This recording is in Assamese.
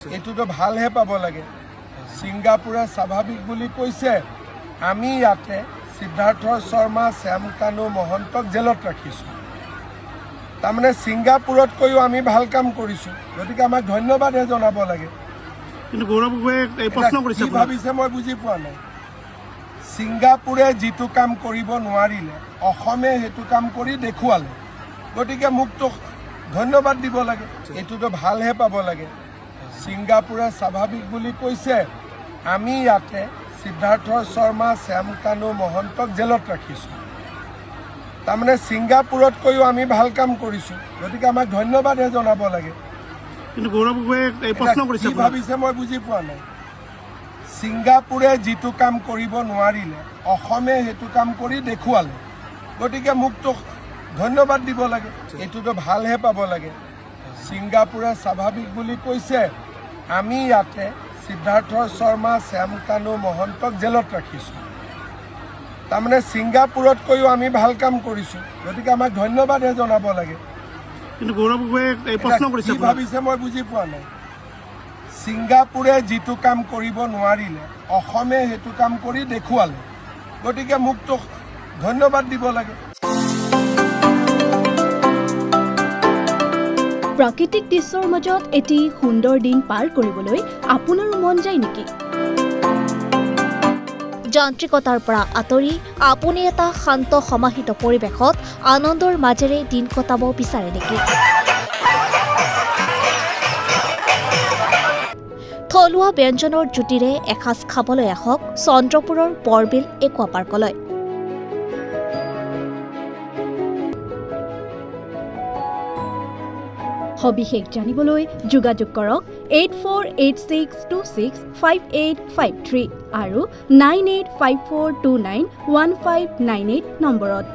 এইটোতো ভালহে পাব লাগে। ছিংগাপুৰে স্বাভাৱিক বুলি কৈছে, আমি ইয়াতে সিদ্ধাৰ্থ শৰ্মা, শ্যাম কানু মহন্তক জেলত ৰাখিছোঁ। তাৰমানে ছিংগাপুৰতকৈও আমি ভাল কাম কৰিছোঁ, গতিকে আমাক ধন্যবাদহে জনাব লাগে। কিন্তু গৌৰৱ গগৈয়ে এই প্ৰশ্ন কৰিছে, কি ভাবিছে মই বুজি পোৱা নাই। ছিংগাপুৰে যিটো কাম কৰিব নোৱাৰিলে অসমে সেইটো কাম কৰি দেখুৱালে, গতিকে মোকতো ধন্যবাদ দিব লাগে। এইটোতো ভালহে পাব লাগে। ছিংগাপুৰে স্বাভাৱিক বুলি কৈছে, আমি ইয়াতে সিদ্ধাৰ্থ শৰ্মা, শ্যাম কানু মহন্তক জেলত ৰাখিছোঁ। তাৰমানে ছিংগাপুৰতকৈও আমি ভাল কাম কৰিছোঁ, গতিকে আমাক ধন্যবাদহে জনাব লাগে। কিন্তু গৌৰৱ গগৈয়ে এই প্ৰশ্ন কৰিছে, কি ভাবিছে মই বুজি পোৱা নাই। ছিংগাপুৰে যিটো কাম কৰিব নোৱাৰিলে অসমে সেইটো কাম কৰি দেখুৱালে, গতিকে মোকতো ধন্যবাদ দিব লাগে। এইটোতো ভালহে পাব লাগে। ছিংগাপুৰে স্বাভাৱিক বুলি কৈছে, আমি ইয়াতে সিদ্ধাৰ্থ শৰ্মা, শ্যাম কানু মহন্তক জেলত ৰাখিছোঁ। তাৰমানে ছিংগাপুৰতকৈও আমি ভাল কাম কৰিছোঁ, গতিকে আমাক ধন্যবাদহে জনাব লাগে। কিন্তু গৌৰৱ গগৈয়ে এই প্ৰশ্ন কৰিছে, কি ভাবিছে মই বুজি পোৱা নাই। ছিংগাপুৰে যিটো কাম কৰিব নোৱাৰিলে অসমে সেইটো কাম কৰি দেখুৱালে, গতিকে মোকতো ধন্যবাদ দিব লাগে। প্ৰাকৃতিক দৃশ্যৰ মাজত এটি সুন্দৰ দিন পাৰ কৰিবলৈ আপোনাৰো মন যায় নেকি? যান্ত্ৰিকতাৰ পৰা আঁতৰি আপুনি এটা শান্ত সমাহিত পৰিৱেশত আনন্দৰ মাজেৰে দিন কটাব বিচাৰে নেকি? থলুৱা ব্যঞ্জনৰ জুতিৰে এসাঁজ খাবলৈ আহক চন্দ্ৰপুৰৰ বৰবিল একুৱা পাৰ্কলৈ। সবিশেষ জানিবলৈ যোগাযোগ কৰক 8486265853 আৰু 9854291598 নম্বৰত।